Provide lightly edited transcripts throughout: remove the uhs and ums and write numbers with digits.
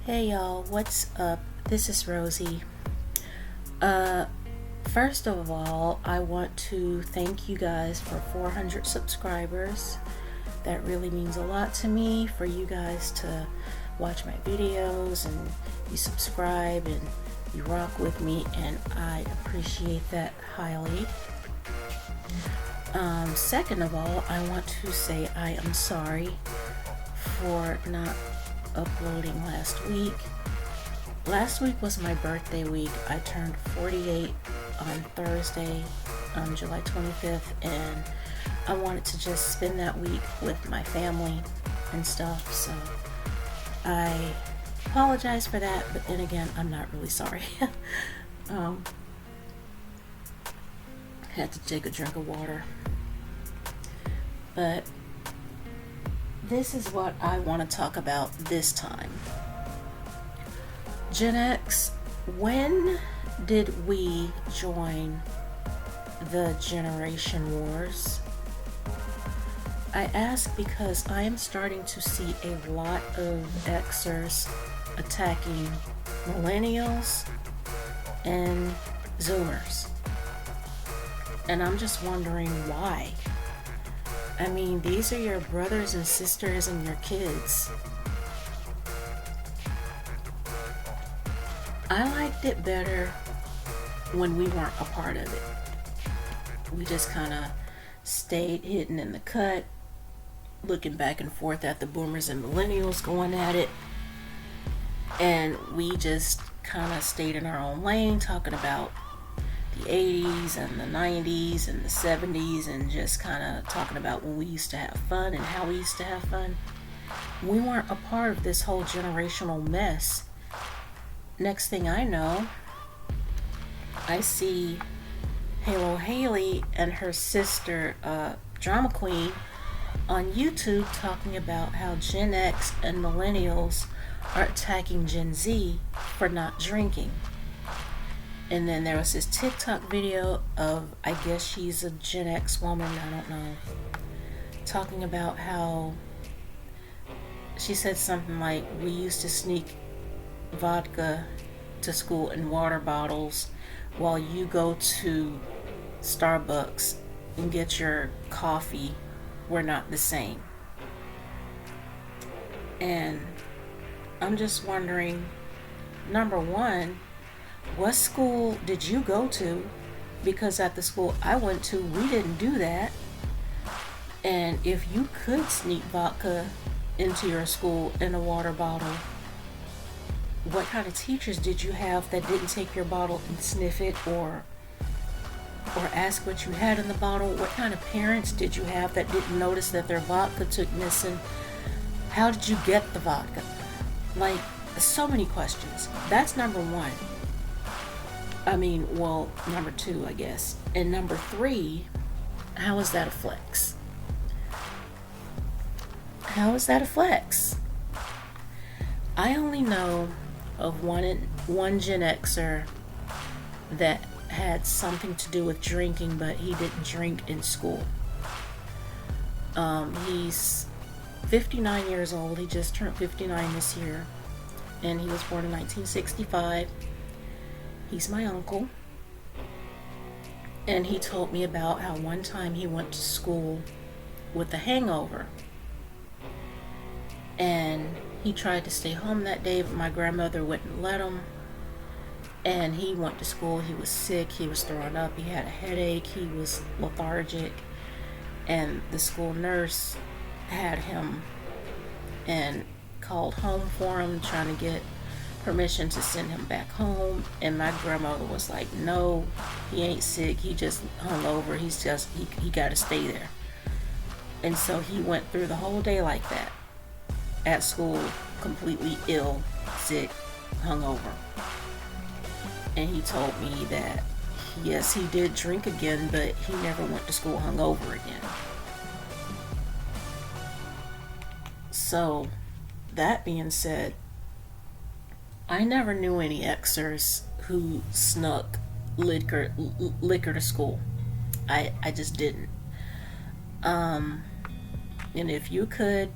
Hey y'all, what's up? This is Rosie. First of all, I want to thank you guys for 400 subscribers. That really means a lot to me, for you guys to watch my videos and you subscribe and you rock with me, and I appreciate that highly. Second of all, I want to say I am sorry for not uploading last week. Last week was my birthday week. I turned 48 on Thursday, July 25th, and I wanted to just spend that week with my family and stuff, so I apologize for that, but then again, I'm not really sorry. Had to take a drink of water. But this is what I want to talk about this time. Gen X, when did we join the generation wars? I ask because I am starting to see a lot of Xers attacking millennials and Zoomers. And I'm just wondering why. I mean, these are your brothers and sisters and your kids. I liked it better when we weren't a part of it. We just kind of stayed hidden in the cut, looking back and forth at the boomers and millennials going at it. And we just kind of stayed in our own lane, talking about the 80s and the 90s and the 70s, and just kind of talking about when we used to have fun and how we used to have fun. We weren't a part of this whole generational mess. Next thing I know, I see Haylo Hayley and her sister, Drama Queen, on YouTube talking about how Gen X and millennials are attacking Gen Z for not drinking. And then there was this TikTok video of, I guess she's a Gen X woman, I don't know, talking about how she said something like, we used to sneak vodka to school in water bottles while you go to Starbucks and get your coffee. We're not the same. And I'm just wondering, number one, what school did you go to? Because at the school I went to, we didn't do that. And if you could sneak vodka into your school in a water bottle, what kind of teachers did you have that didn't take your bottle and sniff it or ask what you had in the bottle? What kind of parents did you have that didn't notice that their vodka took missing? How did you get the vodka? Like, so many questions. That's number one. I mean, well, number two, I guess. And number three, how is that a flex? How is that a flex? I only know of one Gen Xer that had something to do with drinking, but he didn't drink in school. He's 59 years old. He just turned 59 this year, and he was born in 1965. He's my uncle, and he told me about how one time he went to school with a hangover, and he tried to stay home that day, but my grandmother wouldn't let him. And he went to school. He was sick. He was throwing up. He had a headache. He was lethargic. And the school nurse had him and called home for him, trying to get permission to send him back home. And my grandmother was like, no, he ain't sick. He just hung over. He got to stay there. And so he went through the whole day like that at school, completely ill, sick, hungover. And he told me that, yes, he did drink again, but he never went to school hungover again. So, that being said, I never knew any Xers who snuck liquor to school. I just didn't. And if you could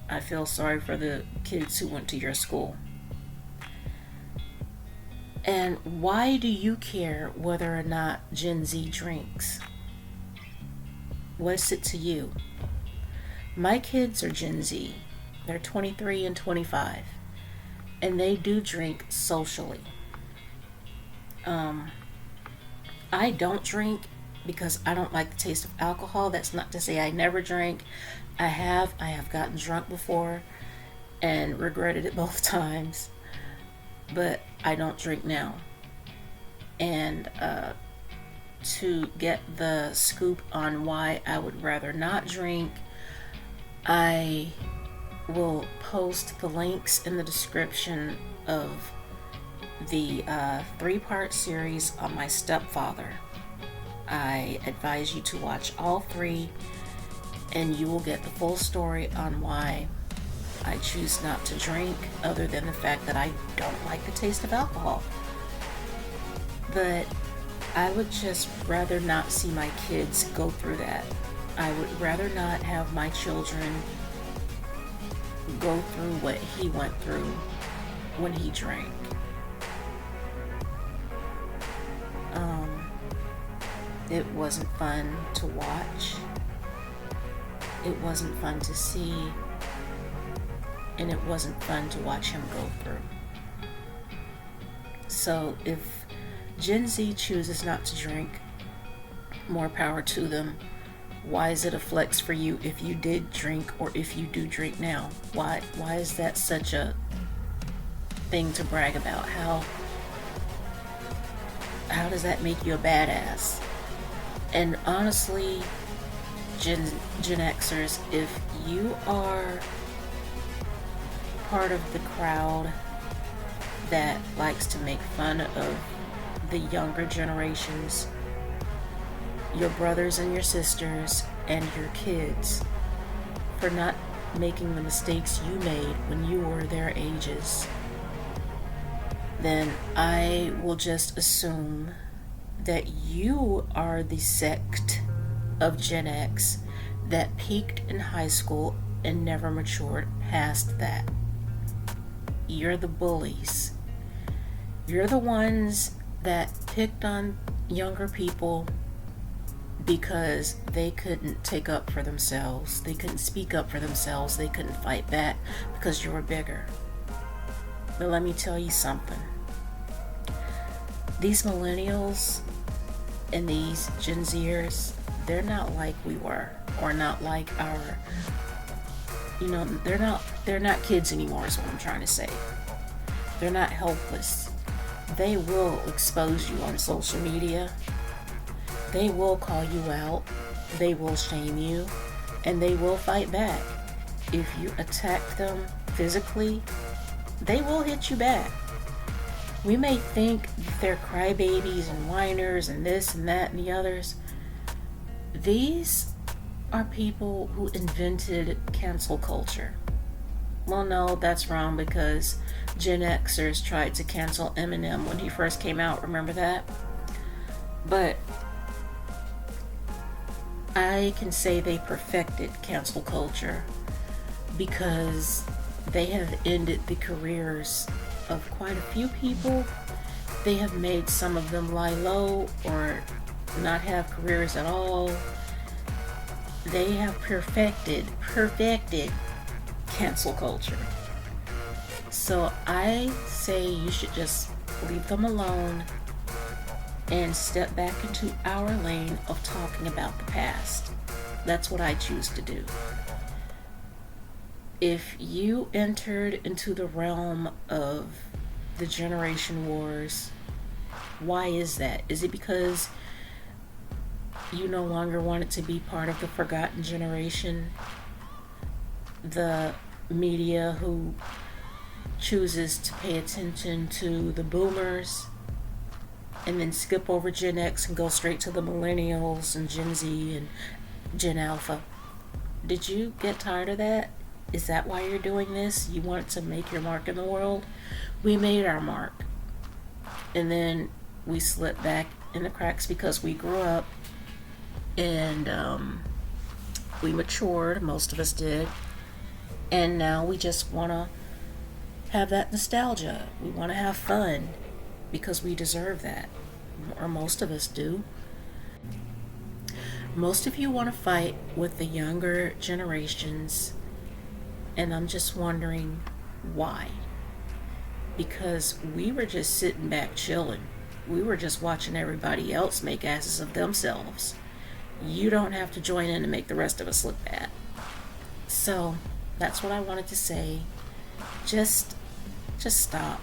I feel sorry for the kids who went to your school. And why do you care whether or not Gen Z drinks? What's it to you? My kids are Gen Z. They're 23 and 25. And they do drink socially. I don't drink because I don't like the taste of alcohol. That's not to say I never drank. I have gotten drunk before and regretted it both times. But I don't drink now. And to get the scoop on why I would rather not drink, I will post the links in the description of the 3-part series on my stepfather. I advise you to watch all 3, and you will get the full story on why I choose not to drink, other than the fact that I don't like the taste of alcohol. But I would just rather not see my kids go through that. I would rather not have my children go through what he went through when he drank. It wasn't fun to watch. It wasn't fun to see. And it wasn't fun to watch him go through. So if Gen Z chooses not to drink, more power to them. Why is it a flex for you if you did drink, or if you do drink now? Why is that such a thing to brag about? How does that make you a badass? And honestly, Gen Xers, if you are part of the crowd that likes to make fun of the younger generations, your brothers and your sisters and your kids, for not making the mistakes you made when you were their ages, then I will just assume that you are the sect of Gen X that peaked in high school and never matured past that. You're the bullies. You're the ones that picked on younger people because they couldn't take up for themselves. They couldn't speak up for themselves. They couldn't fight back because you were bigger. But let me tell you something. These millennials and these Gen Zers, they're not like we were, or not like our, they're not kids anymore is what I'm trying to say. They're not helpless. They will expose you on social media. They will call you out. They will shame you, and they will fight back. If you attack them physically, they will hit you back. We may think they're crybabies and whiners and this and that and the others. These are people who invented cancel culture. Well, no, that's wrong, because Gen Xers tried to cancel Eminem when he first came out. Remember that? But I can say they perfected cancel culture because they have ended the careers of quite a few people. They have made some of them lie low or not have careers at all. They have perfected cancel culture. So I say you should just leave them alone and step back into our lane of talking about the past. That's what I choose to do. If you entered into the realm of the generation wars, why is that? Is it because you no longer wanted to be part of the forgotten generation? The media who chooses to pay attention to the boomers and then skip over Gen X and go straight to the millennials and Gen Z and Gen Alpha. Did you get tired of that? Is that why you're doing this? You want to make your mark in the world? We made our mark. And then we slipped back in the cracks because we grew up and we matured, most of us did. And now we just want to have that nostalgia. We want to have fun because we deserve that, or most of us do. Most of you want to fight with the younger generations, and I'm just wondering why. Because we were just sitting back chilling. We were just watching everybody else make asses of themselves. You don't have to join in and make the rest of us look bad. So that's what I wanted to say. Just stop.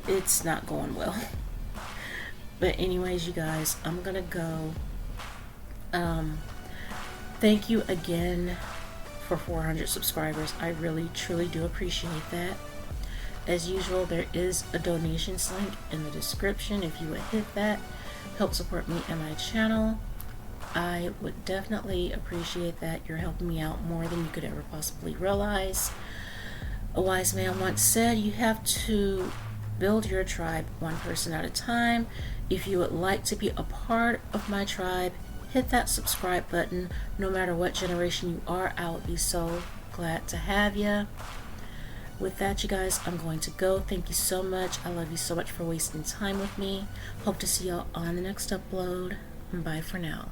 It's not going well. But anyways, you guys, I'm gonna go. Thank you again for 400 subscribers. I really truly do appreciate that. As usual, there is a donations link in the description. If you would hit that, help support me and my channel, I would definitely appreciate that. You're helping me out more than you could ever possibly realize. A wise man once said, you have to build your tribe one person at a time. If you would like to be a part of my tribe, hit that subscribe button. No matter what generation you are, I would be so glad to have you. With that, you guys, I'm going to go. Thank you so much. I love you so much for wasting time with me. Hope to see y'all on the next upload. Bye for now.